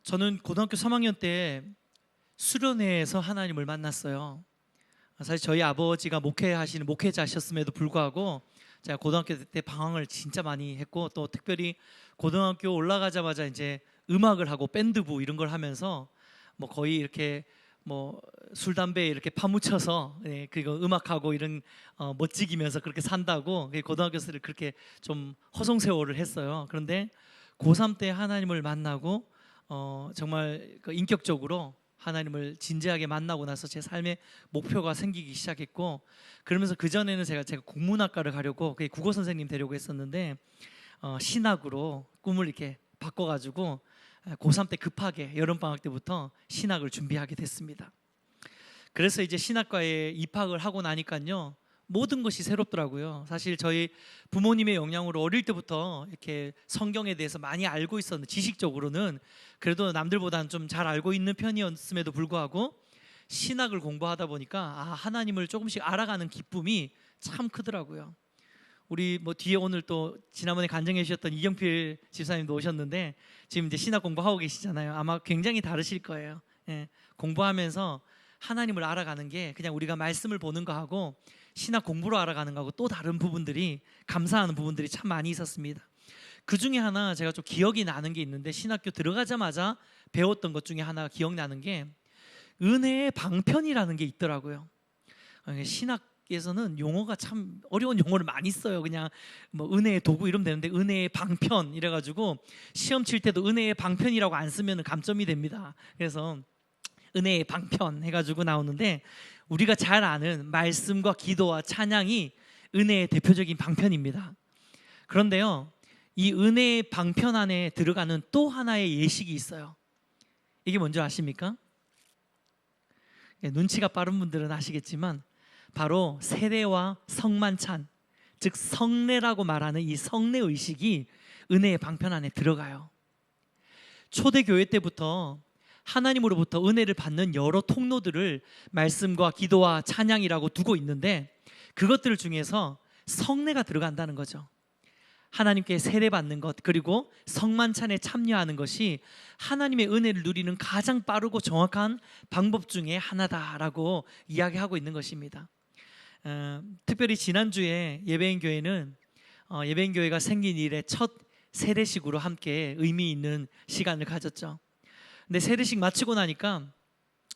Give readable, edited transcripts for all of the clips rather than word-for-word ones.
저는 고등학교 3학년 때 수련회에서 하나님을 만났어요. 사실 저희 아버지가 목회하시는 목회자셨음에도 불구하고 제가 고등학교 때 방황을 진짜 많이 했고, 또 특별히 고등학교 올라가자마자 이제 음악을 하고 밴드부 이런 걸 하면서 뭐 거의 이렇게 뭐 술 담배 이렇게 파묻혀서 그거 음악하고 이런 멋지기면서 그렇게 산다고 고등학교를 그렇게 좀 허송세월을 했어요. 그런데 고3 때 하나님을 만나고 정말 그 인격적으로 하나님을 진지하게 만나고 나서 제 삶의 목표가 생기기 시작했고, 그러면서 그 전에는 제가 국문학과를 가려고 국어 선생님 되려고 했었는데 신학으로 꿈을 이렇게 바꿔가지고 고3 때 급하게 여름방학 때부터 신학을 준비하게 됐습니다. 그래서 이제 신학과에 입학을 하고 나니까요, 모든 것이 새롭더라고요. 사실 저희 부모님의 영향으로 어릴 때부터 이렇게 성경에 대해서 많이 알고 있었는데, 지식적으로는 그래도 남들보다는 좀 잘 알고 있는 편이었음에도 불구하고 신학을 공부하다 보니까 하나님을 조금씩 알아가는 기쁨이 참 크더라고요. 우리 뭐 뒤에 오늘 또 지난번에 간증해 주셨던 이경필 집사님도 오셨는데 지금 이제 신학 공부하고 계시잖아요. 아마 굉장히 다르실 거예요. 공부하면서 하나님을 알아가는 게 그냥 우리가 말씀을 보는 거하고 신학 공부로 알아가는 거하고 또 다른 부분들이, 감사하는 부분들이 참 많이 있었습니다. 그 중에 하나 제가 좀 기억이 나는 게 있는데, 신학교 들어가자마자 배웠던 것 중에 하나 기억나는 게 은혜의 방편이라는 게 있더라고요. 신학에서는 용어가 참 어려운 용어를 많이 써요. 그냥 뭐 은혜의 도구 이러면 되는데 은혜의 방편 이래가지고 시험 칠 때도 은혜의 방편이라고 안 쓰면 감점이 됩니다. 그래서 은혜의 방편 해가지고 나오는데, 우리가 잘 아는 말씀과 기도와 찬양이 은혜의 대표적인 방편입니다. 그런데요, 이 은혜의 방편 안에 들어가는 또 하나의 예식이 있어요. 이게 뭔지 아십니까? 눈치가 빠른 분들은 아시겠지만 바로 세례와 성만찬, 즉 성례라고 말하는 이 성례 의식이 은혜의 방편 안에 들어가요. 초대교회 때부터 하나님으로부터 은혜를 받는 여러 통로들을 말씀과 기도와 찬양이라고 두고 있는데, 그것들 중에서 성례가 들어간다는 거죠. 하나님께 세례받는 것, 그리고 성만찬에 참여하는 것이 하나님의 은혜를 누리는 가장 빠르고 정확한 방법 중에 하나다라고 이야기하고 있는 것입니다. 특별히 지난주에 예배인교회는 예배인교회가 생긴 이래 첫 세례식으로 함께 의미 있는 시간을 가졌죠. 근데 세례식 마치고 나니까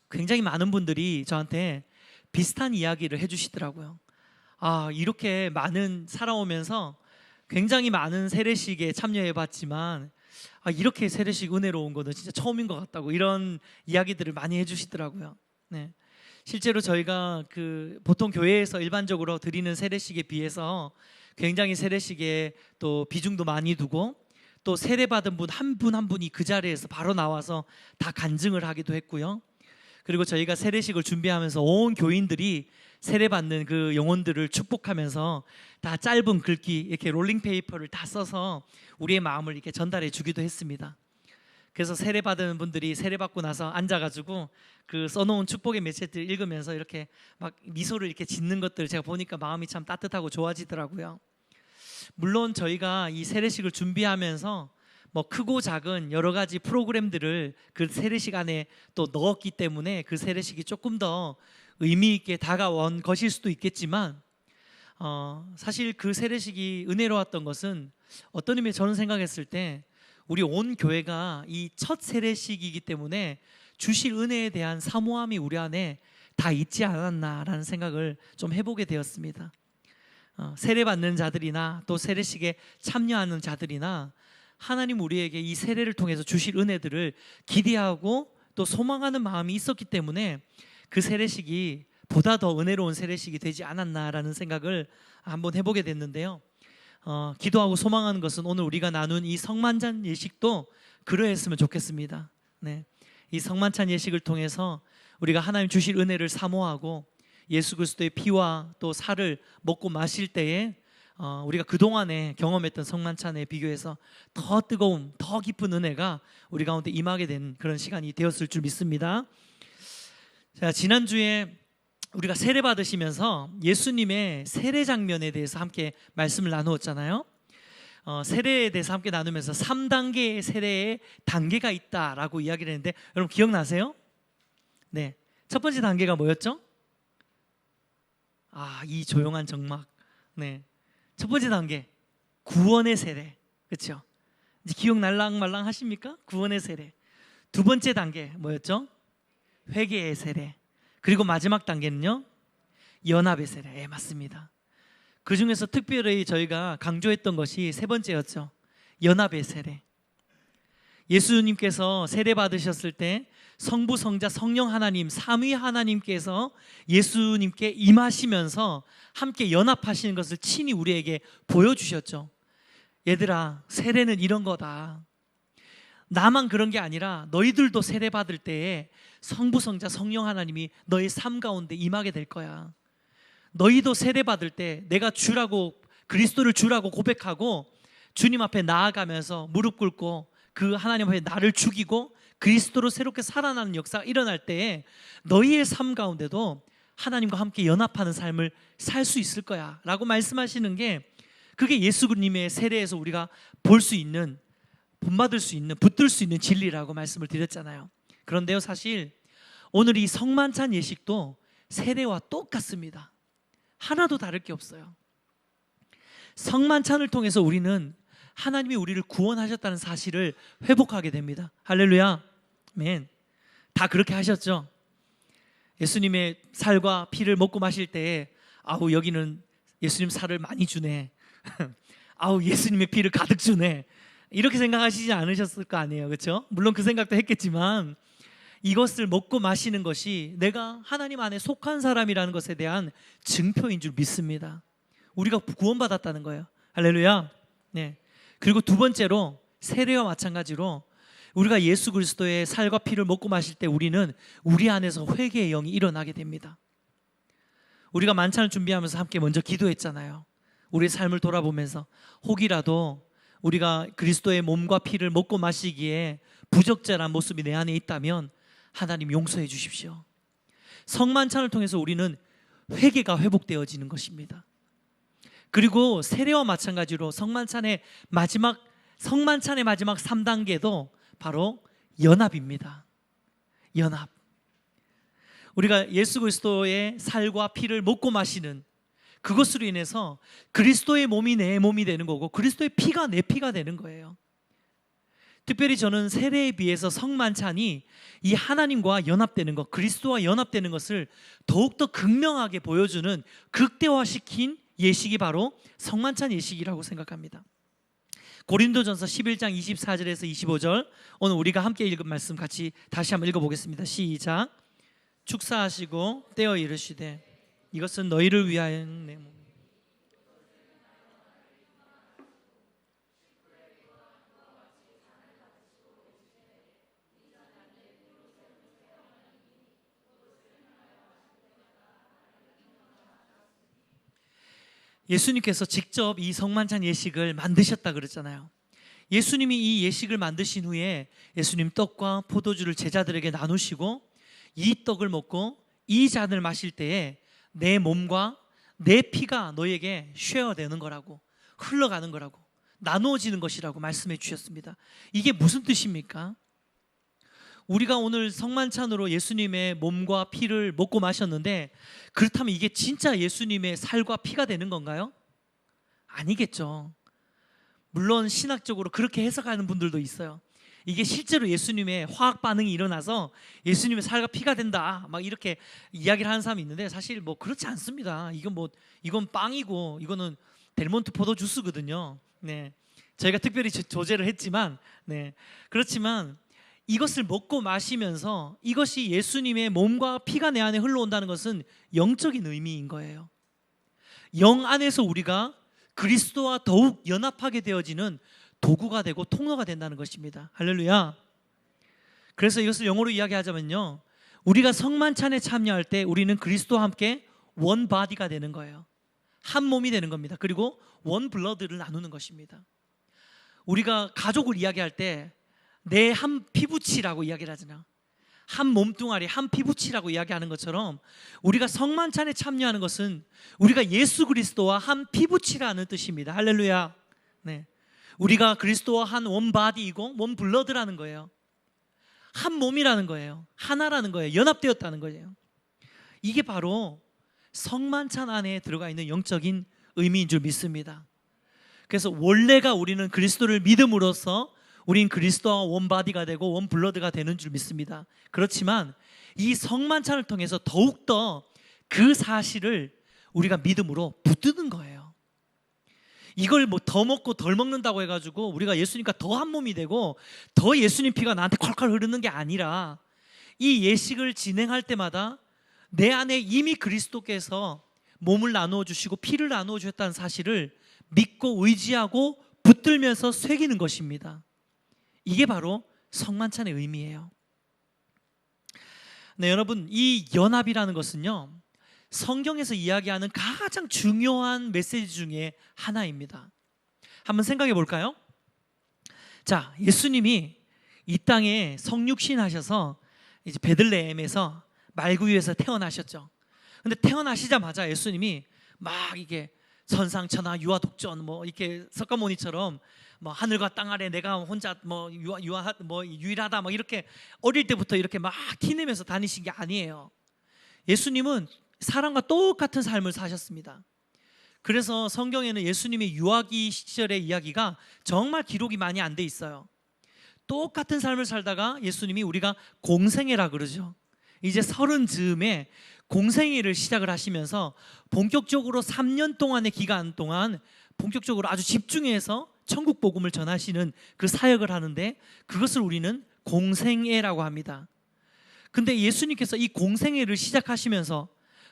굉장히 많은 분들이 저한테 비슷한 이야기를 해주시더라고요. 이렇게 많은 살아오면서 굉장히 많은 세례식에 참여해봤지만 이렇게 세례식 은혜로운 거는 진짜 처음인 것 같다고, 이런 이야기들을 많이 해주시더라고요. 네. 실제로 저희가 보통 교회에서 일반적으로 드리는 세례식에 비해서 굉장히 세례식에 또 비중도 많이 두고, 또 세례받은 분 한 분 한 분이 그 자리에서 바로 나와서 다 간증을 하기도 했고요. 그리고 저희가 세례식을 준비하면서 온 교인들이 세례받는 그 영혼들을 축복하면서 다 짧은 글귀, 이렇게 롤링페이퍼를 다 써서 우리의 마음을 이렇게 전달해 주기도 했습니다. 그래서 세례받은 분들이 세례받고 나서 앉아가지고 그 써놓은 축복의 메시지를 읽으면서 이렇게 막 미소를 이렇게 짓는 것들 제가 보니까 마음이 참 따뜻하고 좋아지더라고요. 물론 저희가 이 세례식을 준비하면서 뭐 크고 작은 여러 가지 프로그램들을 그 세례식 안에 또 넣었기 때문에 그 세례식이 조금 더 의미 있게 다가온 것일 수도 있겠지만, 사실 그 세례식이 은혜로웠던 것은 어떤 의미에 저는 생각했을 때 우리 온 교회가 이 첫 세례식이기 때문에 주실 은혜에 대한 사모함이 우리 안에 다 있지 않았나라는 생각을 좀 해보게 되었습니다. 세례받는 자들이나 또 세례식에 참여하는 자들이나 하나님 우리에게 이 세례를 통해서 주실 은혜들을 기대하고 또 소망하는 마음이 있었기 때문에 그 세례식이 보다 더 은혜로운 세례식이 되지 않았나라는 생각을 한번 해보게 됐는데요. 기도하고 소망하는 것은 오늘 우리가 나눈 이 성만찬 예식도 그러했으면 좋겠습니다. 네. 이 성만찬 예식을 통해서 우리가 하나님 주실 은혜를 사모하고 예수 그리스도의 피와 또 살을 먹고 마실 때에 우리가 그동안에 경험했던 성만찬에 비교해서 더 뜨거운, 더 깊은 은혜가 우리 가운데 임하게 된 그런 시간이 되었을 줄 믿습니다. 자, 지난주에 우리가 세례 받으시면서 예수님의 세례 장면에 대해서 함께 말씀을 나누었잖아요. 세례에 대해서 함께 나누면서 3단계의 세례의 단계가 있다라고 이야기를 했는데 여러분 기억나세요? 네, 첫 번째 단계가 뭐였죠? 이 조용한 정막. 네, 첫 번째 단계 구원의 세례. 그렇죠? 이제 기억 날랑말랑 하십니까? 구원의 세례. 두 번째 단계 뭐였죠? 회개의 세례. 그리고 마지막 단계는요, 연합의 세례. 맞습니다. 그 중에서 특별히 저희가 강조했던 것이 세 번째였죠. 연합의 세례. 예수님께서 세례 받으셨을 때 성부, 성자, 성령 하나님 삼위 하나님께서 예수님께 임하시면서 함께 연합하시는 것을 친히 우리에게 보여주셨죠. 얘들아, 세례는 이런 거다. 나만 그런 게 아니라 너희들도 세례 받을 때에 성부, 성자, 성령 하나님이 너의 삶 가운데 임하게 될 거야. 너희도 세례 받을 때 내가 주라고, 그리스도를 주라고 고백하고 주님 앞에 나아가면서 무릎 꿇고 그 하나님 앞에 나를 죽이고 그리스도로 새롭게 살아나는 역사가 일어날 때에 너희의 삶 가운데도 하나님과 함께 연합하는 삶을 살 수 있을 거야 라고 말씀하시는 게, 그게 예수님의 세례에서 우리가 볼 수 있는, 본받을 수 있는, 붙들 수 있는 진리라고 말씀을 드렸잖아요. 그런데요, 사실 오늘 이 성만찬 예식도 세례와 똑같습니다. 하나도 다를 게 없어요. 성만찬을 통해서 우리는 하나님이 우리를 구원하셨다는 사실을 회복하게 됩니다. 할렐루야. 아멘. 다 그렇게 하셨죠. 예수님의 살과 피를 먹고 마실 때에 여기는 예수님 살을 많이 주네. 예수님의 피를 가득 주네. 이렇게 생각하시지 않으셨을 거 아니에요. 그렇죠? 물론 그 생각도 했겠지만 이것을 먹고 마시는 것이 내가 하나님 안에 속한 사람이라는 것에 대한 증표인 줄 믿습니다. 우리가 구원받았다는 거예요. 할렐루야. 네. 그리고 두 번째로 세례와 마찬가지로 우리가 예수 그리스도의 살과 피를 먹고 마실 때 우리는 우리 안에서 회개의 영이 일어나게 됩니다. 우리가 만찬을 준비하면서 함께 먼저 기도했잖아요. 우리의 삶을 돌아보면서 혹이라도 우리가 그리스도의 몸과 피를 먹고 마시기에 부적절한 모습이 내 안에 있다면 하나님 용서해 주십시오. 성만찬을 통해서 우리는 회개가 회복되어지는 것입니다. 그리고 세례와 마찬가지로 성만찬의 마지막 3단계도 바로 연합입니다. 연합. 우리가 예수 그리스도의 살과 피를 먹고 마시는 그것으로 인해서 그리스도의 몸이 내 몸이 되는 거고 그리스도의 피가 내 피가 되는 거예요. 특별히 저는 세례에 비해서 성만찬이 이 하나님과 연합되는 것, 그리스도와 연합되는 것을 더욱더 극명하게 보여주는, 극대화시킨 예식이 바로 성만찬 예식이라고 생각합니다. 고린도전서 11장 24절에서 25절, 오늘 우리가 함께 읽은 말씀 같이 다시 한번 읽어보겠습니다. 시작. 축사하시고 떼어 이르시되 이것은 너희를 위하여 내 몸. 예수님께서 직접 이 성만찬 예식을 만드셨다 그랬잖아요. 예수님이 이 예식을 만드신 후에 예수님 떡과 포도주를 제자들에게 나누시고 이 떡을 먹고 이 잔을 마실 때에 내 몸과 내 피가 너에게 쉐어되는 거라고, 흘러가는 거라고, 나누어지는 것이라고 말씀해 주셨습니다. 이게 무슨 뜻입니까? 우리가 오늘 성만찬으로 예수님의 몸과 피를 먹고 마셨는데 그렇다면 이게 진짜 예수님의 살과 피가 되는 건가요? 아니겠죠. 물론 신학적으로 그렇게 해석하는 분들도 있어요. 이게 실제로 예수님의 화학 반응이 일어나서 예수님의 살과 피가 된다 막 이렇게 이야기를 하는 사람이 있는데 사실 뭐 그렇지 않습니다. 이건 빵이고 이거는 델몬트 포도 주스거든요. 네, 저희가 특별히 조제를 했지만, 네, 그렇지만 이것을 먹고 마시면서 이것이 예수님의 몸과 피가 내 안에 흘러온다는 것은 영적인 의미인 거예요. 영 안에서 우리가 그리스도와 더욱 연합하게 되어지는 도구가 되고 통로가 된다는 것입니다. 할렐루야. 그래서 이것을 영어로 이야기하자면요, 우리가 성만찬에 참여할 때 우리는 그리스도와 함께 원 바디가 되는 거예요. 한 몸이 되는 겁니다. 그리고 원 블러드를 나누는 것입니다. 우리가 가족을 이야기할 때 내 한 피부치라고 이야기를 하잖아요. 한 몸뚱아리, 한 피부치라고 이야기하는 것처럼 우리가 성만찬에 참여하는 것은 우리가 예수 그리스도와 한 피부치라는 뜻입니다. 할렐루야. 네. 우리가 그리스도와 한 원바디이고 원블러드라는 거예요. 한 몸이라는 거예요. 하나라는 거예요. 연합되었다는 거예요. 이게 바로 성만찬 안에 들어가 있는 영적인 의미인 줄 믿습니다. 그래서 원래가 우리는 그리스도를 믿음으로써 우린 그리스도와 원바디가 되고 원블러드가 되는 줄 믿습니다. 그렇지만 이 성만찬을 통해서 더욱더 그 사실을 우리가 믿음으로 붙드는 거예요. 이걸 뭐 더 먹고 덜 먹는다고 해가지고 우리가 예수님과 더 한 몸이 되고 더 예수님 피가 나한테 콸콸 흐르는 게 아니라 이 예식을 진행할 때마다 내 안에 이미 그리스도께서 몸을 나누어 주시고 피를 나누어 주셨다는 사실을 믿고 의지하고 붙들면서 새기는 것입니다. 이게 바로 성만찬의 의미예요. 네, 여러분, 이 연합이라는 것은요, 성경에서 이야기하는 가장 중요한 메시지 중에 하나입니다. 한번 생각해 볼까요? 자, 예수님이 이 땅에 성육신 하셔서 이제 베들레헴에서 말구 위에서 태어나셨죠. 근데 태어나시자마자 예수님이 막 이게 선상천하 유아독전 뭐 이렇게 석가모니처럼 뭐 하늘과 땅 아래 내가 혼자 뭐 유일하다 뭐 이렇게 어릴 때부터 이렇게 막 티내면서 다니신 게 아니에요. 예수님은 사람과 똑같은 삶을 사셨습니다. 그래서 성경에는 예수님의 유아기 시절의 이야기가 정말 기록이 많이 안 돼 있어요. 똑같은 삶을 살다가 예수님이 우리가 공생애라 그러죠. 이제 30 즈음에 공생애를 시작을 하시면서 본격적으로 3년 동안의 기간 동안 본격적으로 아주 집중해서 천국 복음을 전하시는 그 사역을 하는데 그것을 우리는 공생애라고 합니다. 근데 예수님께서 이 공생애를 시작하시면서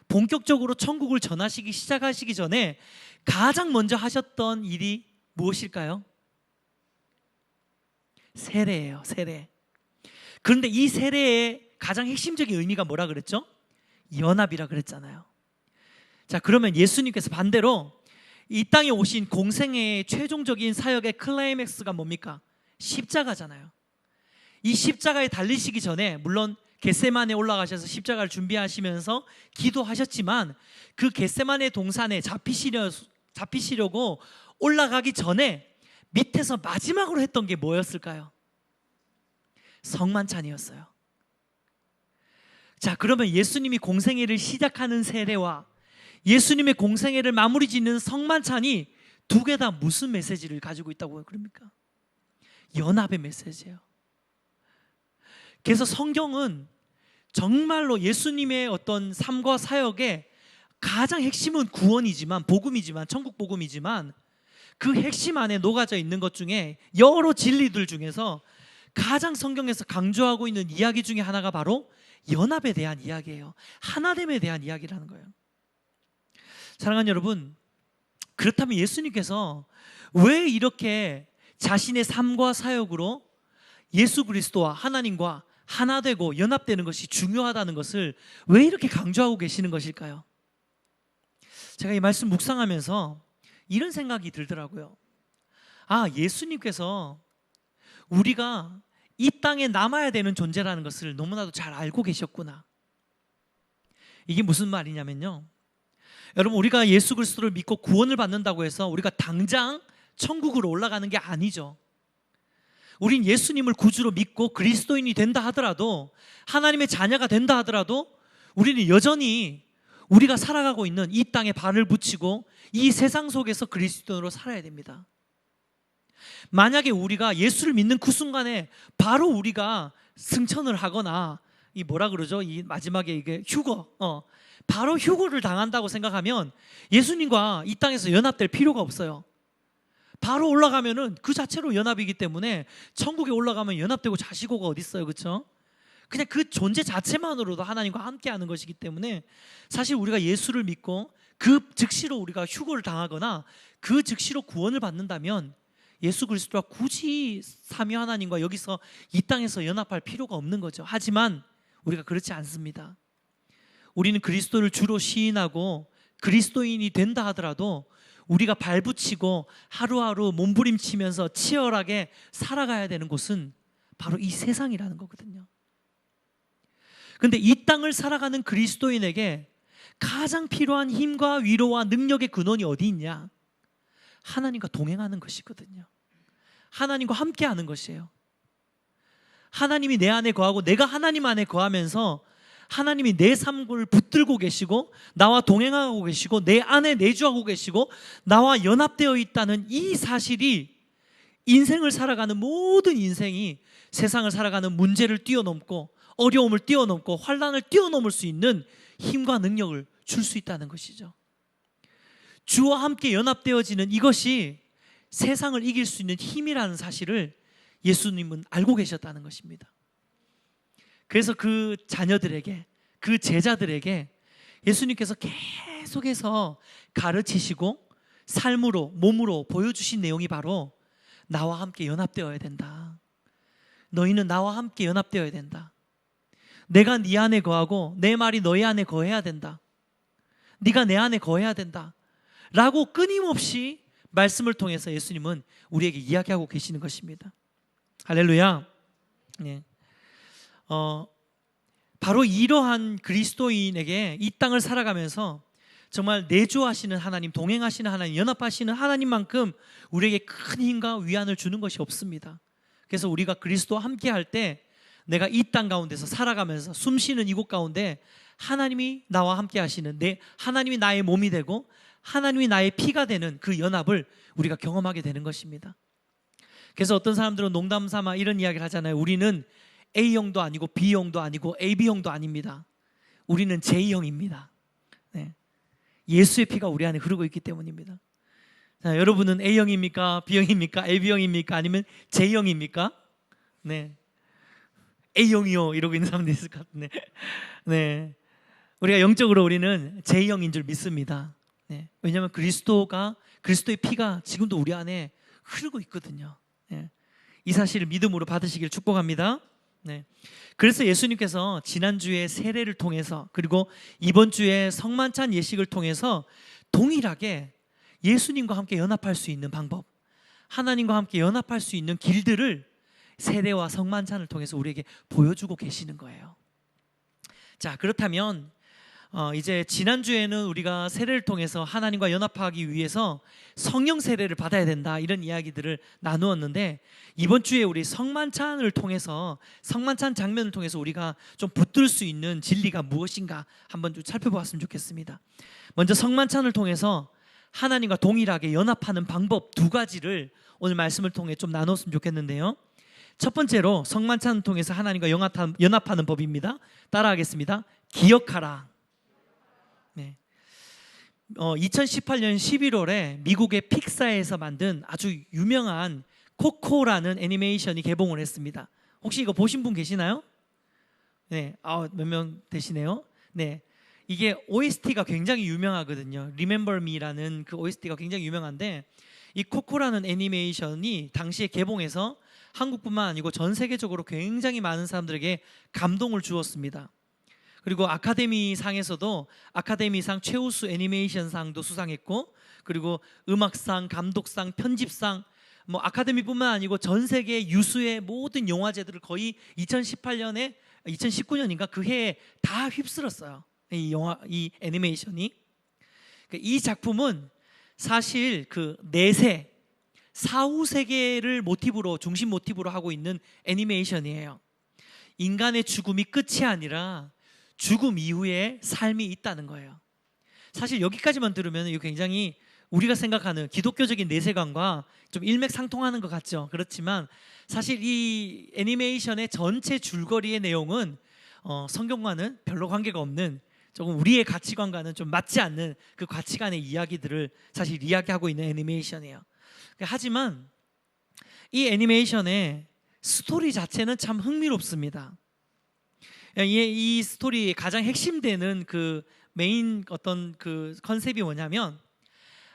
본격적으로 천국을 전하시기 시작하시기 전에 가장 먼저 하셨던 일이 무엇일까요? 세례예요. 세례. 그런데 이 세례의 가장 핵심적인 의미가 뭐라 그랬죠? 연합이라 그랬잖아요. 자, 그러면 예수님께서 반대로 이 땅에 오신 공생애의 최종적인 사역의 클라이맥스가 뭡니까? 십자가잖아요. 이 십자가에 달리시기 전에 물론 겟세마네에 올라가셔서 십자가를 준비하시면서 기도하셨지만 그 겟세마네 동산에 잡히시려고 올라가기 전에 밑에서 마지막으로 했던 게 뭐였을까요? 성만찬이었어요. 자, 그러면 예수님이 공생애를 시작하는 세례와 예수님의 공생애를 마무리 짓는 성만찬이 두 개 다 무슨 메시지를 가지고 있다고 그럽니까? 연합의 메시지예요. 그래서 성경은 정말로 예수님의 어떤 삶과 사역의 가장 핵심은 구원이지만 복음이지만 천국 복음이지만 그 핵심 안에 녹아져 있는 것 중에 여러 진리들 중에서 가장 성경에서 강조하고 있는 이야기 중에 하나가 바로 연합에 대한 이야기예요. 하나됨에 대한 이야기라는 거예요. 사랑하는 여러분, 그렇다면 예수님께서 왜 이렇게 자신의 삶과 사역으로 예수 그리스도와 하나님과 하나 되고 연합되는 것이 중요하다는 것을 왜 이렇게 강조하고 계시는 것일까요? 제가 이 말씀 묵상하면서 이런 생각이 들더라고요. 아, 예수님께서 우리가 이 땅에 남아야 되는 존재라는 것을 너무나도 잘 알고 계셨구나. 이게 무슨 말이냐면요, 여러분, 우리가 예수 그리스도를 믿고 구원을 받는다고 해서 우리가 당장 천국으로 올라가는 게 아니죠. 우린 예수님을 구주로 믿고 그리스도인이 된다 하더라도, 하나님의 자녀가 된다 하더라도 우리는 여전히 우리가 살아가고 있는 이 땅에 발을 붙이고 이 세상 속에서 그리스도인으로 살아야 됩니다. 만약에 우리가 예수를 믿는 그 순간에 바로 우리가 승천을 하거나 이 뭐라 그러죠? 이 마지막에 이게 바로 휴거를 당한다고 생각하면 예수님과 이 땅에서 연합될 필요가 없어요. 바로 올라가면은 그 자체로 연합이기 때문에 천국에 올라가면 연합되고 자시고가 어디 있어요, 그렇죠? 그냥 그 존재 자체만으로도 하나님과 함께하는 것이기 때문에 사실 우리가 예수를 믿고 그 즉시로 우리가 휴거를 당하거나 그 즉시로 구원을 받는다면 예수 그리스도와 굳이 삼위 하나님과 여기서 이 땅에서 연합할 필요가 없는 거죠. 하지만 우리가 그렇지 않습니다. 우리는 그리스도를 주로 시인하고 그리스도인이 된다 하더라도 우리가 발붙이고 하루하루 몸부림치면서 치열하게 살아가야 되는 곳은 바로 이 세상이라는 거거든요. 그런데 이 땅을 살아가는 그리스도인에게 가장 필요한 힘과 위로와 능력의 근원이 어디 있냐? 하나님과 동행하는 것이거든요. 하나님과 함께하는 것이에요. 하나님이 내 안에 거하고 내가 하나님 안에 거하면서 하나님이 내 삶을 붙들고 계시고 나와 동행하고 계시고 내 안에 내주하고 계시고 나와 연합되어 있다는 이 사실이 인생을 살아가는 모든 인생이 세상을 살아가는 문제를 뛰어넘고 어려움을 뛰어넘고 환난을 뛰어넘을 수 있는 힘과 능력을 줄 수 있다는 것이죠. 주와 함께 연합되어지는 이것이 세상을 이길 수 있는 힘이라는 사실을 예수님은 알고 계셨다는 것입니다. 그래서 그 자녀들에게, 그 제자들에게 예수님께서 계속해서 가르치시고 삶으로, 몸으로 보여주신 내용이 바로 나와 함께 연합되어야 된다. 너희는 나와 함께 연합되어야 된다. 내가 네 안에 거하고 내 말이 너희 안에 거해야 된다. 네가 내 안에 거해야 된다. 라고 끊임없이 말씀을 통해서 예수님은 우리에게 이야기하고 계시는 것입니다. 할렐루야. 네. 바로 이러한 그리스도인에게 이 땅을 살아가면서 정말 내주하시는 하나님, 동행하시는 하나님, 연합하시는 하나님만큼 우리에게 큰 힘과 위안을 주는 것이 없습니다. 그래서 우리가 그리스도와 함께 할 때 내가 이 땅 가운데서 살아가면서 숨쉬는 이곳 가운데 하나님이 나와 함께 하시는 하나님이 나의 몸이 되고 하나님이 나의 피가 되는 그 연합을 우리가 경험하게 되는 것입니다. 그래서 어떤 사람들은 농담 삼아 이런 이야기를 하잖아요. 우리는 A형도 아니고 B형도 아니고 AB형도 아닙니다. 우리는 J형입니다. 네. 예수의 피가 우리 안에 흐르고 있기 때문입니다. 자, 여러분은 A형입니까? B형입니까? AB형입니까? 아니면 J형입니까? 네. A형이요 이러고 있는 사람도 있을 것 같은데, 네. 우리가 영적으로 우리는 J형인 줄 믿습니다. 네. 왜냐하면 그리스도의 피가 지금도 우리 안에 흐르고 있거든요. 네. 이 사실을 믿음으로 받으시길 축복합니다. 네. 그래서 예수님께서 지난주에 세례를 통해서 그리고 이번 주에 성만찬 예식을 통해서 동일하게 예수님과 함께 연합할 수 있는 방법, 하나님과 함께 연합할 수 있는 길들을 세례와 성만찬을 통해서 우리에게 보여주고 계시는 거예요. 자, 그렇다면 이제 지난주에는 우리가 세례를 통해서 하나님과 연합하기 위해서 성령 세례를 받아야 된다 이런 이야기들을 나누었는데, 이번 주에 우리 성만찬을 통해서 성만찬 장면을 통해서 우리가 좀 붙들 수 있는 진리가 무엇인가 한번 좀 살펴보았으면 좋겠습니다. 먼저 성만찬을 통해서 하나님과 동일하게 연합하는 방법 두 가지를 오늘 말씀을 통해 좀 나눴으면 좋겠는데요. 첫 번째로 성만찬을 통해서 하나님과 연합하는 법입니다. 따라하겠습니다. 기억하라. 네. 2018년 11월에 미국의 픽사에서 만든 아주 유명한 코코라는 애니메이션이 개봉을 했습니다. 혹시 이거 보신 분 계시나요? 네, 몇 명 되시네요. 네, 이게 OST가 굉장히 유명하거든요. Remember Me라는 그 OST가 굉장히 유명한데, 이 코코라는 애니메이션이 당시에 개봉해서 한국뿐만 아니고 전 세계적으로 굉장히 많은 사람들에게 감동을 주었습니다. 그리고 아카데미상에서도 아카데미상 최우수 애니메이션상도 수상했고, 그리고 음악상, 감독상, 편집상, 뭐 아카데미뿐만 아니고 전 세계 유수의 모든 영화제들을 거의 2019년인가 그 해에 다 휩쓸었어요. 이 애니메이션이. 이 작품은 사실 그 내세 사후 세계를 중심 모티브로 하고 있는 애니메이션이에요. 인간의 죽음이 끝이 아니라 죽음 이후에 삶이 있다는 거예요. 사실 여기까지만 들으면 이거 굉장히 우리가 생각하는 기독교적인 내세관과 좀 일맥상통하는 것 같죠. 그렇지만 사실 이 애니메이션의 전체 줄거리의 내용은 성경과는 별로 관계가 없는, 조금 우리의 가치관과는 좀 맞지 않는 그 가치관의 이야기들을 사실 이야기하고 있는 애니메이션이에요. 하지만 이 애니메이션의 스토리 자체는 참 흥미롭습니다. 이 스토리의 가장 핵심되는 그 메인 어떤 그 컨셉이 뭐냐면,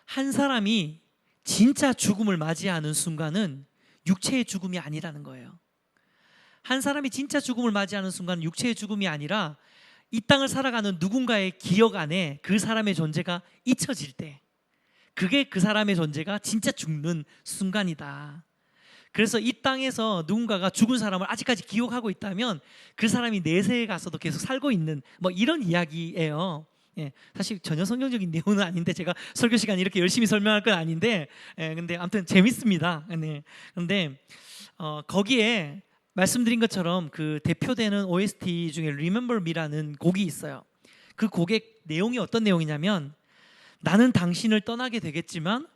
한 사람이 진짜 죽음을 맞이하는 순간은 육체의 죽음이 아니라는 거예요. 한 사람이 진짜 죽음을 맞이하는 순간은 육체의 죽음이 아니라 이 땅을 살아가는 누군가의 기억 안에 그 사람의 존재가 잊혀질 때, 그게 그 사람의 존재가 진짜 죽는 순간이다. 그래서 이 땅에서 누군가가 죽은 사람을 아직까지 기억하고 있다면 그 사람이 내세에 가서도 계속 살고 있는 뭐 이런 이야기예요. 예, 사실 전혀 성경적인 내용은 아닌데 제가 설교 시간 이렇게 열심히 설명할 건 아닌데, 근데 아무튼 재밌습니다. 네. 근데 거기에 말씀드린 것처럼 그 대표되는 OST 중에 Remember Me라는 곡이 있어요. 그 곡의 내용이 어떤 내용이냐면, 나는 당신을 떠나게 되겠지만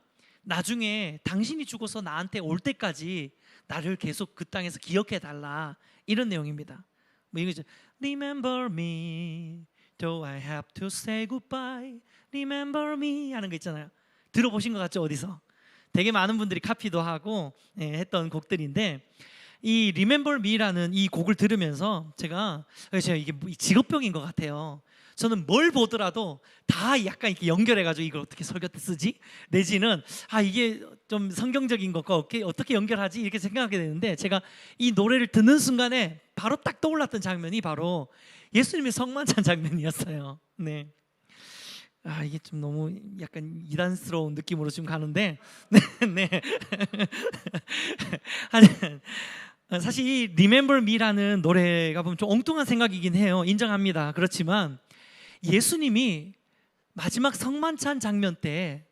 나중에 당신이 죽어서 나한테 올 때까지 나를 계속 그 땅에서 기억해 달라, 이런 내용입니다. 뭐 이거죠. Remember me, though I have to say goodbye. Remember me 하는 거 있잖아요. 들어보신 것 같죠? 어디서? 되게 많은 분들이 카피도 하고 했던 곡들인데, 이 Remember me라는 이 곡을 들으면서 제가 이게 직업병인 것 같아요. 저는 뭘 보더라도 다 약간 이렇게 연결해가지고 이걸 어떻게 설교 때 쓰지? 내지는 이게 좀 성경적인 것과 어떻게 연결하지? 이렇게 생각하게 되는데, 제가 이 노래를 듣는 순간에 바로 딱 떠올랐던 장면이 바로 예수님의 성만찬 장면이었어요. 네. 이게 좀 너무 약간 이단스러운 느낌으로 지금 가는데, 네. 사실 이 Remember Me라는 노래가 보면 좀 엉뚱한 생각이긴 해요. 인정합니다. 그렇지만 예수님이 마지막 성만찬 장면 때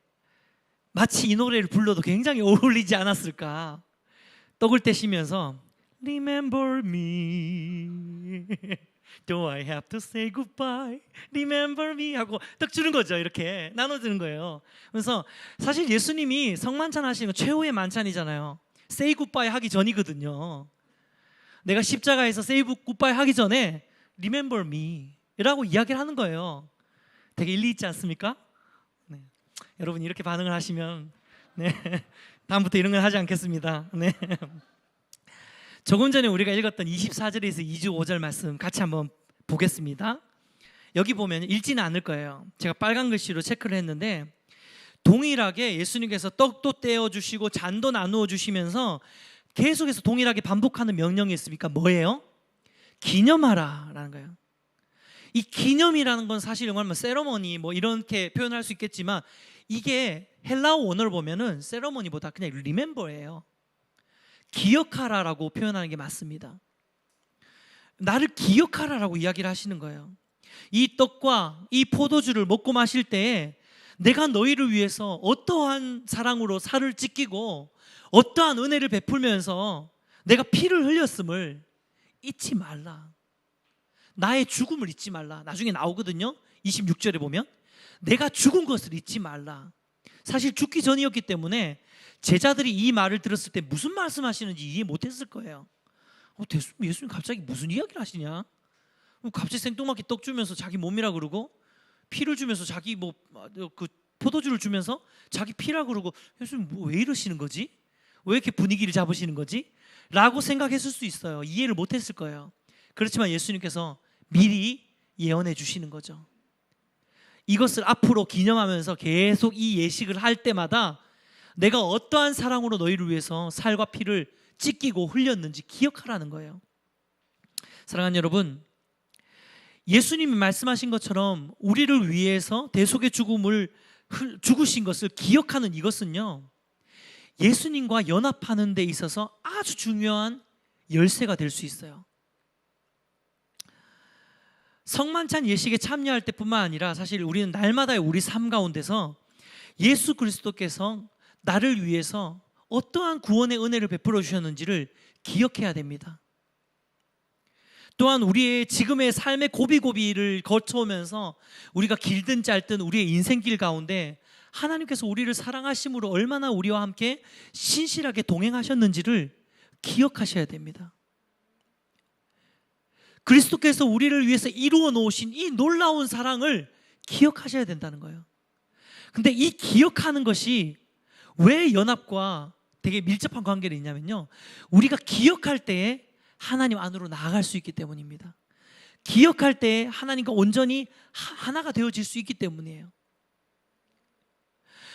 마치 이 노래를 불러도 굉장히 어울리지 않았을까. 떡을 떼시면서 Remember me, though I have to say goodbye. Remember me 하고 떡 주는 거죠. 이렇게 나눠주는 거예요. 그래서 사실 예수님이 성만찬 하시는 건 최후의 만찬이잖아요. Say goodbye 하기 전이거든요. 내가 십자가에서 Say goodbye 하기 전에 Remember me 라고 이야기를 하는 거예요. 되게 일리 있지 않습니까? 네. 여러분 이렇게 반응을 하시면 다음부터 이런 건 하지 않겠습니다. 네. 조금 전에 우리가 읽었던 24절에서 2주 5절 말씀 같이 한번 보겠습니다. 여기 보면 읽지는 않을 거예요. 제가 빨간 글씨로 체크를 했는데, 동일하게 예수님께서 떡도 떼어주시고 잔도 나누어 주시면서 계속해서 동일하게 반복하는 명령이 있습니까? 뭐예요? 기념하라 라는 거예요. 이 기념이라는 건 사실 영어로 하면 세러머니 뭐 이렇게 표현할 수 있겠지만, 이게 헬라어 원어를 보면은 세러머니보다 그냥 리멤버예요. 기억하라라고 표현하는 게 맞습니다. 나를 기억하라라고 이야기를 하시는 거예요. 이 떡과 이 포도주를 먹고 마실 때에 내가 너희를 위해서 어떠한 사랑으로 살을 찢기고 어떠한 은혜를 베풀면서 내가 피를 흘렸음을 잊지 말라. 나의 죽음을 잊지 말라. 나중에 나오거든요. 26절에 보면 내가 죽은 것을 잊지 말라. 사실 죽기 전이었기 때문에 제자들이 이 말을 들었을 때 무슨 말씀하시는지 이해 못했을 거예요. 예수님 갑자기 무슨 이야기를 하시냐? 갑자기 생뚱맞게 떡 주면서 자기 몸이라 그러고, 피를 주면서 자기 그 포도주를 주면서 자기 피라 그러고, 예수님 왜 이러시는 거지? 왜 이렇게 분위기를 잡으시는 거지? 라고 생각했을 수 있어요. 이해를 못했을 거예요. 그렇지만 예수님께서 미리 예언해 주시는 거죠. 이것을 앞으로 기념하면서 계속 이 예식을 할 때마다 내가 어떠한 사랑으로 너희를 위해서 살과 피를 찢기고 흘렸는지 기억하라는 거예요. 사랑하는 여러분, 예수님이 말씀하신 것처럼 우리를 위해서 대속의 죽음을 죽으신 것을 기억하는 이것은요, 예수님과 연합하는 데 있어서 아주 중요한 열쇠가 될 수 있어요. 성만찬 예식에 참여할 때뿐만 아니라 사실 우리는 날마다의 우리 삶 가운데서 예수 그리스도께서 나를 위해서 어떠한 구원의 은혜를 베풀어 주셨는지를 기억해야 됩니다. 또한 우리의 지금의 삶의 고비고비를 거쳐오면서 우리가 길든 짧든 우리의 인생길 가운데 하나님께서 우리를 사랑하심으로 얼마나 우리와 함께 신실하게 동행하셨는지를 기억하셔야 됩니다. 그리스도께서 우리를 위해서 이루어 놓으신 이 놀라운 사랑을 기억하셔야 된다는 거예요. 근데 이 기억하는 것이 왜 연합과 되게 밀접한 관계를 있냐면요, 우리가 기억할 때에 하나님 안으로 나아갈 수 있기 때문입니다. 기억할 때에 하나님과 온전히 하나가 되어질 수 있기 때문이에요.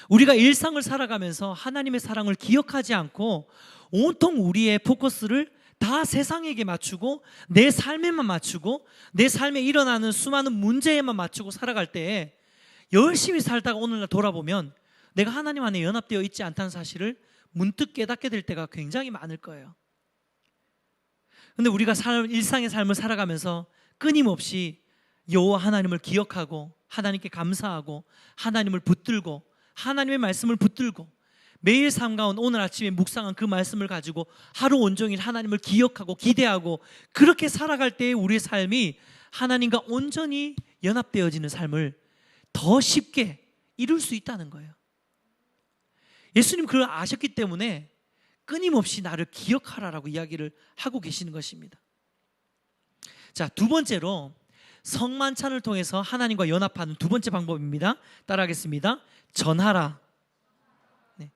우리가 일상을 살아가면서 하나님의 사랑을 기억하지 않고 온통 우리의 포커스를 다 세상에게 맞추고 내 삶에만 맞추고 내 삶에 일어나는 수많은 문제에만 맞추고 살아갈 때에 열심히 살다가 오늘날 돌아보면 내가 하나님 안에 연합되어 있지 않다는 사실을 문득 깨닫게 될 때가 굉장히 많을 거예요. 근데 우리가 일상의 삶을 살아가면서 끊임없이 여호와 하나님을 기억하고 하나님께 감사하고 하나님을 붙들고 하나님의 말씀을 붙들고 매일 삶 가운데 오늘 아침에 묵상한 그 말씀을 가지고 하루 온종일 하나님을 기억하고 기대하고 그렇게 살아갈 때에 우리의 삶이 하나님과 온전히 연합되어지는 삶을 더 쉽게 이룰 수 있다는 거예요. 예수님 그걸 아셨기 때문에 끊임없이 나를 기억하라라고 이야기를 하고 계시는 것입니다. 자, 두 번째로 성만찬을 통해서 하나님과 연합하는 두 번째 방법입니다. 따라하겠습니다. 전하라. 네.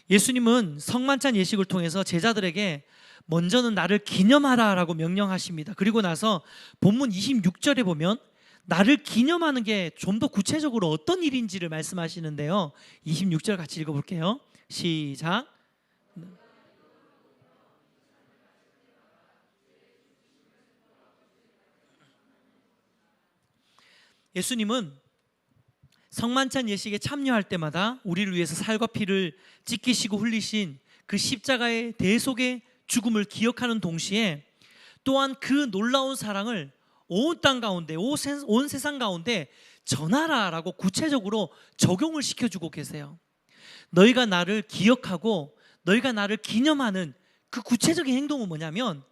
예수님은 성만찬 예식을 통해서 제자들에게 먼저는 나를 기념하라라고 명령하십니다. 그리고 나서 본문 26절에 보면 나를 기념하는 게 좀 더 구체적으로 어떤 일인지를 말씀하시는데요. 26절 같이 읽어볼게요. 시작. 예수님은 성만찬 예식에 참여할 때마다 우리를 위해서 살과 피를 찢기시고 흘리신 그 십자가의 대속의 죽음을 기억하는 동시에 또한 그 놀라운 사랑을 온 땅 가운데, 온 세상 가운데 전하라라고 구체적으로 적용을 시켜주고 계세요. 너희가 나를 기억하고 너희가 나를 기념하는 그 구체적인 행동은 뭐냐면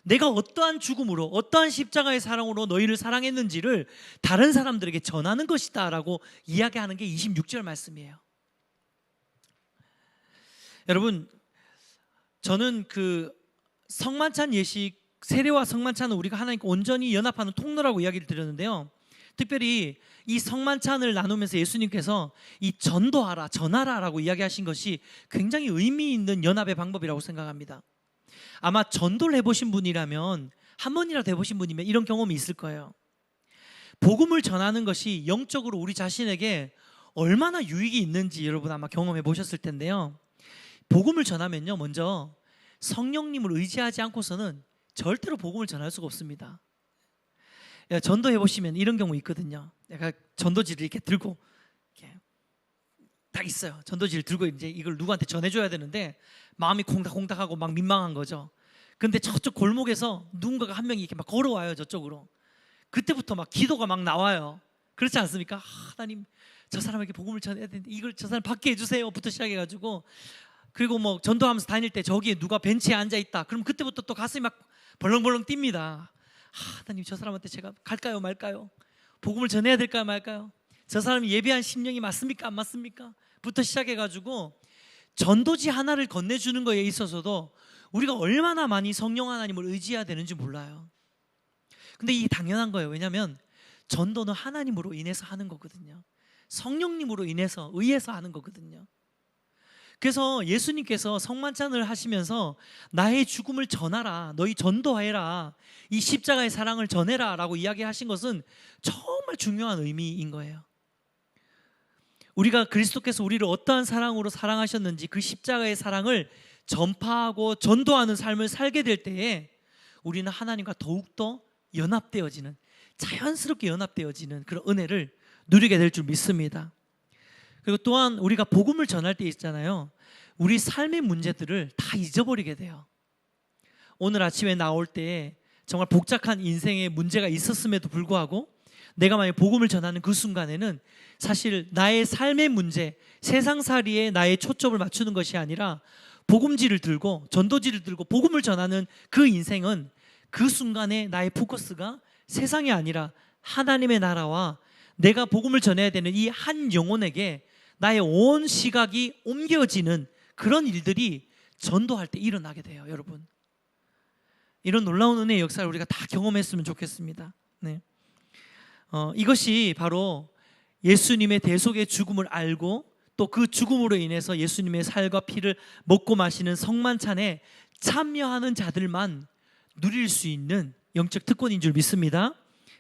내가 어떠한 죽음으로 어떠한 십자가의 사랑으로 너희를 사랑했는지를 다른 사람들에게 전하는 것이다 라고 이야기하는 게 26절 말씀이에요. 여러분, 저는 그 성만찬 예식, 세례와 성만찬은 우리가 하나님과 온전히 연합하는 통로라고 이야기를 드렸는데요, 특별히 이 성만찬을 나누면서 예수님께서 이 전도하라, 전하라라고 이야기하신 것이 굉장히 의미 있는 연합의 방법이라고 생각합니다. 아마 전도를 해보신 분이라면, 한 번이라도 해보신 분이면 이런 경험이 있을 거예요. 복음을 전하는 것이 영적으로 우리 자신에게 얼마나 유익이 있는지 여러분 아마 경험해 보셨을 텐데요, 복음을 전하면요, 먼저 성령님을 의지하지 않고서는 절대로 복음을 전할 수가 없습니다. 전도해 보시면 이런 경우 있거든요. 내가 전도지를 이렇게 들고 이렇게 딱 있어요. 전도지를 들고 이제 이걸 누구한테 전해줘야 되는데 마음이 콩닥콩닥하고 막 민망한 거죠. 근데 저쪽 골목에서 누군가가 한 명이 이렇게 막 걸어와요, 저쪽으로. 그때부터 막 기도가 막 나와요. 그렇지 않습니까? 하나님, 저 사람에게 복음을 전해야 되는데 이걸 저 사람 받게 해주세요부터 시작해가지고, 그리고 뭐 전도하면서 다닐 때 저기에 누가 벤치에 앉아 있다. 그럼 그때부터 또 가슴이 막 벌렁벌렁 뜁니다. 하나님, 저 사람한테 제가 갈까요 말까요? 복음을 전해야 될까요 말까요? 저 사람이 예배한 심령이 맞습니까 안 맞습니까? 부터 시작해가지고 전도지 하나를 건네주는 거에 있어서도 우리가 얼마나 많이 성령 하나님을 의지해야 되는지 몰라요. 근데 이게 당연한 거예요. 왜냐하면 전도는 하나님으로 인해서 하는 거거든요. 성령님으로 인해서, 의해서 하는 거거든요. 그래서 예수님께서 성만찬을 하시면서 나의 죽음을 전하라, 너희 전도해라, 이 십자가의 사랑을 전해라 라고 이야기하신 것은 정말 중요한 의미인 거예요. 우리가 그리스도께서 우리를 어떠한 사랑으로 사랑하셨는지 그 십자가의 사랑을 전파하고 전도하는 삶을 살게 될 때에 우리는 하나님과 더욱더 연합되어지는, 자연스럽게 연합되어지는 그런 은혜를 누리게 될 줄 믿습니다. 그리고 또한 우리가 복음을 전할 때 있잖아요, 우리 삶의 문제들을 다 잊어버리게 돼요. 오늘 아침에 나올 때 정말 복잡한 인생의 문제가 있었음에도 불구하고 내가 만약 복음을 전하는 그 순간에는 사실 나의 삶의 문제, 세상살이에 나의 초점을 맞추는 것이 아니라 복음지를 들고 전도지를 들고 복음을 전하는 그 인생은 그 순간에 나의 포커스가 세상이 아니라 하나님의 나라와 내가 복음을 전해야 되는 이 한 영혼에게 나의 온 시각이 옮겨지는 그런 일들이 전도할 때 일어나게 돼요. 여러분, 이런 놀라운 은혜의 역사를 우리가 다 경험했으면 좋겠습니다. 네. 이것이 바로 예수님의 대속의 죽음을 알고 또 그 죽음으로 인해서 예수님의 살과 피를 먹고 마시는 성만찬에 참여하는 자들만 누릴 수 있는 영적 특권인 줄 믿습니다.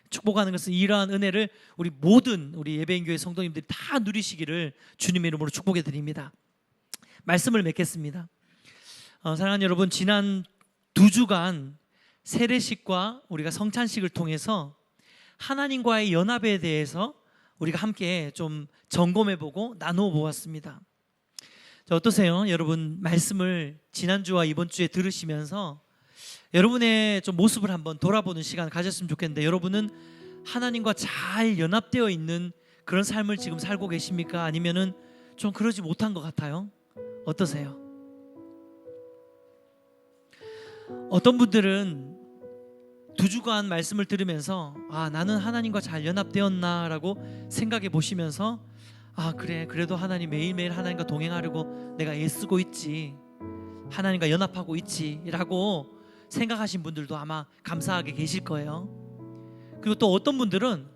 축복하는 것은 이러한 은혜를 우리 모든 우리 예배인교회 성도님들이 다 누리시기를 주님의 이름으로 축복해 드립니다. 말씀을 맺겠습니다. 사랑하는 여러분, 지난 2주간 세례식과 우리가 성찬식을 통해서 하나님과의 연합에 대해서 우리가 함께 좀 점검해보고 나누어 보았습니다. 어떠세요? 여러분, 말씀을 지난주와 이번주에 들으시면서 여러분의 좀 모습을 한번 돌아보는 시간 가졌으면 좋겠는데, 여러분은 하나님과 잘 연합되어 있는 그런 삶을 지금 살고 계십니까? 아니면은 좀 그러지 못한 것 같아요? 어떠세요? 어떤 분들은 두 주간 말씀을 들으면서 나는 하나님과 잘 연합되었나라고 생각해 보시면서 그래, 그래도 하나님 매일매일 하나님과 동행하려고 내가 애쓰고 있지, 하나님과 연합하고 있지 라고 생각하신 분들도 아마 감사하게 계실 거예요. 그리고 또 어떤 분들은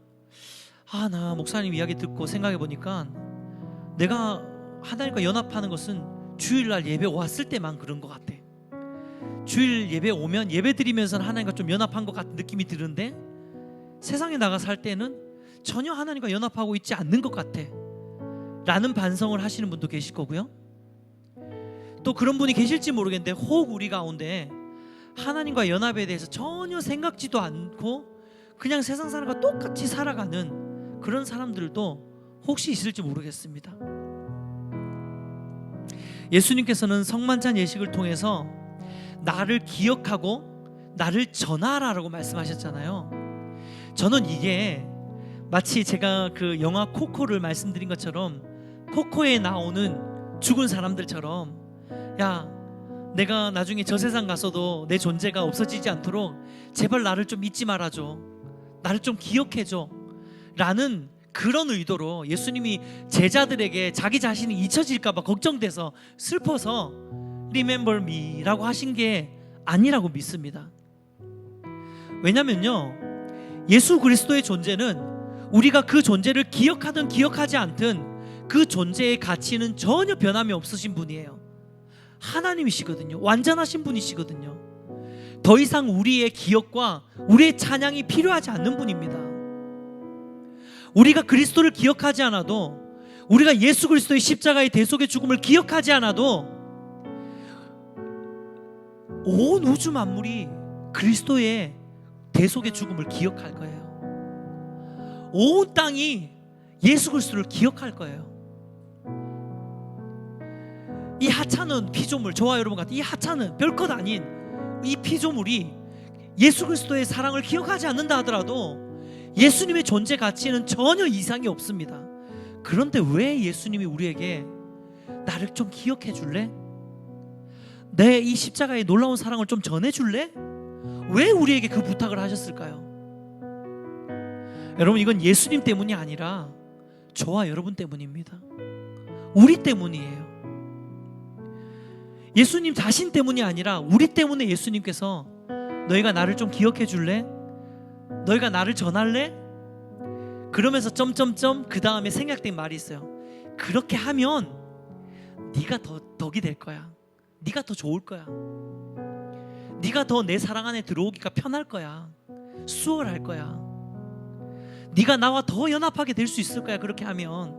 나 목사님 이야기 듣고 생각해 보니까 내가 하나님과 연합하는 것은 주일날 예배 왔을 때만 그런 것 같아. 주일 예배 오면 예배 드리면서는 하나님과 좀 연합한 것 같은 느낌이 드는데 세상에 나가 살 때는 전혀 하나님과 연합하고 있지 않는 것 같아 라는 반성을 하시는 분도 계실 거고요. 또 그런 분이 계실지 모르겠는데 혹 우리 가운데 하나님과 연합에 대해서 전혀 생각지도 않고 그냥 세상 사람과 똑같이 살아가는 그런 사람들도 혹시 있을지 모르겠습니다. 예수님께서는 성만찬 예식을 통해서 나를 기억하고 나를 전하라라고 말씀하셨잖아요. 저는 이게 마치 제가 그 영화 코코를 말씀드린 것처럼 코코에 나오는 죽은 사람들처럼 내가 나중에 저 세상 가서도 내 존재가 없어지지 않도록 제발 나를 좀 잊지 말아줘, 나를 좀 기억해줘 라는 그런 의도로 예수님이 제자들에게 자기 자신이 잊혀질까 봐 걱정돼서 슬퍼서 Remember me 라고 하신 게 아니라고 믿습니다. 왜냐면요, 예수 그리스도의 존재는 우리가 그 존재를 기억하든 기억하지 않든 그 존재의 가치는 전혀 변함이 없으신 분이에요. 하나님이시거든요. 완전하신 분이시거든요. 더 이상 우리의 기억과 우리의 찬양이 필요하지 않는 분입니다. 우리가 그리스도를 기억하지 않아도, 우리가 예수 그리스도의 십자가의 대속의 죽음을 기억하지 않아도 온 우주 만물이 그리스도의 대속의 죽음을 기억할 거예요. 온 땅이 예수 그리스도를 기억할 거예요. 이 하찮은 피조물, 저와 여러분 같은 이 하찮은 별것 아닌 이 피조물이 예수 그리스도의 사랑을 기억하지 않는다 하더라도 예수님의 존재 가치에는 전혀 이상이 없습니다. 그런데 왜 예수님이 우리에게 나를 좀 기억해 줄래? 내 이 십자가의 놀라운 사랑을 좀 전해줄래? 왜 우리에게 그 부탁을 하셨을까요? 여러분, 이건 예수님 때문이 아니라 저와 여러분 때문입니다. 우리 때문이에요. 예수님 자신 때문이 아니라 우리 때문에 예수님께서 너희가 나를 좀 기억해 줄래? 너희가 나를 전할래? 그러면서 점점점 그 다음에 생략된 말이 있어요. 그렇게 하면 네가 더 덕이 될 거야. 네가 더 좋을 거야. 네가 더 내 사랑 안에 들어오기가 편할 거야. 수월할 거야. 네가 나와 더 연합하게 될 수 있을 거야. 그렇게 하면.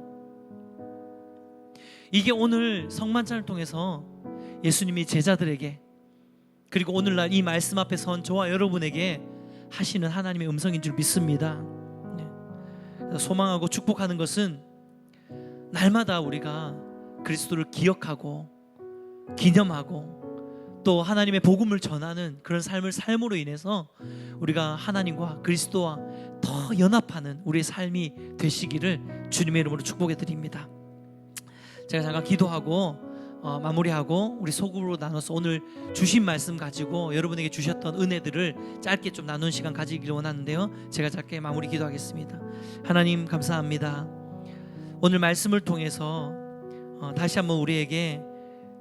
이게 오늘 성만찬을 통해서 예수님이 제자들에게, 그리고 오늘날 이 말씀 앞에 선 저와 여러분에게 하시는 하나님의 음성인 줄 믿습니다. 소망하고 축복하는 것은 날마다 우리가 그리스도를 기억하고 기념하고 또 하나님의 복음을 전하는 그런 삶을 삶으로 인해서 우리가 하나님과 그리스도와 더 연합하는 우리의 삶이 되시기를 주님의 이름으로 축복해 드립니다. 제가 잠깐 기도하고 마무리하고 우리 소그룹으로 나눠서 오늘 주신 말씀 가지고 여러분에게 주셨던 은혜들을 짧게 좀 나누는 시간 가지기를 원하는데요, 제가 짧게 마무리 기도하겠습니다. 하나님 감사합니다. 오늘 말씀을 통해서 다시 한번 우리에게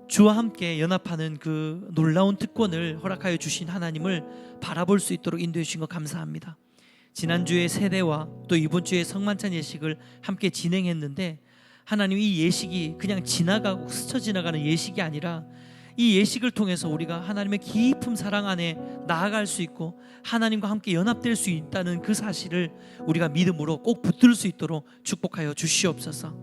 주와 함께 연합하는 그 놀라운 특권을 허락하여 주신 하나님을 바라볼 수 있도록 인도해 주신 것 감사합니다. 지난주에 세례와 또 이번 주에 성만찬 예식을 함께 진행했는데 하나님, 이 예식이 그냥 지나가고 스쳐 지나가는 예식이 아니라 이 예식을 통해서 우리가 하나님의 깊은 사랑 안에 나아갈 수 있고 하나님과 함께 연합될 수 있다는 그 사실을 우리가 믿음으로 꼭 붙들 수 있도록 축복하여 주시옵소서.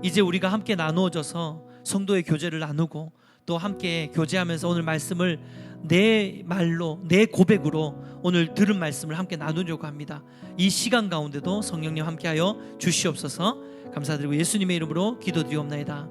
이제 우리가 함께 나누어져서 성도의 교제를 나누고 또 함께 교제하면서 오늘 말씀을 내 말로, 내 고백으로 오늘 들은 말씀을 함께 나누려고 합니다. 이 시간 가운데도 성령님 함께하여 주시옵소서. 감사드리고 예수님의 이름으로 기도드리옵나이다.